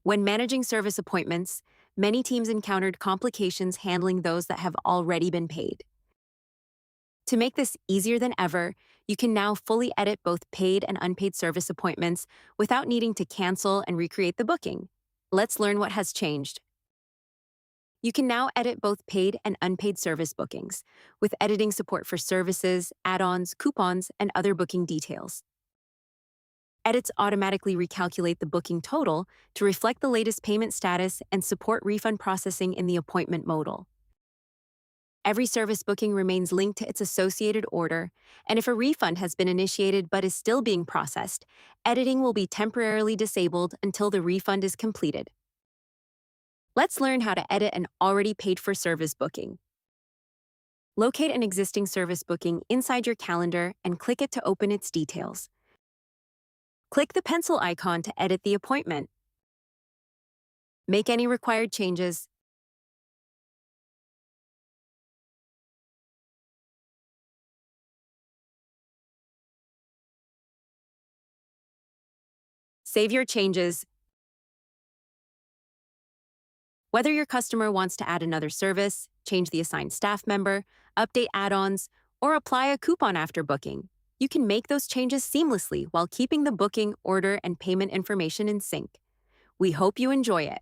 When managing service appointments, many teams encountered complications handling those that have already been paid. To make this easier than ever, you can now fully edit both paid and unpaid service appointments without needing to cancel and recreate the booking. Let's learn what has changed. You can now edit both paid and unpaid service bookings, with editing support for services, add-ons, coupons, and other booking details. Edits automatically recalculate the booking total to reflect the latest payment status and support refund processing in the appointment modal. Every service booking remains linked to its associated order, and if a refund has been initiated but is still being processed, editing will be temporarily disabled until the refund is completed. Let's learn how to edit an already paid-for service booking. Locate an existing service booking inside your calendar and click it to open its details. Click the pencil icon to edit the appointment. Make any required changes. Save your changes. Whether your customer wants to add another service, change the assigned staff member, update add-ons, or apply a coupon after booking, you can make those changes seamlessly while keeping the booking, order, and payment information in sync. We hope you enjoy it.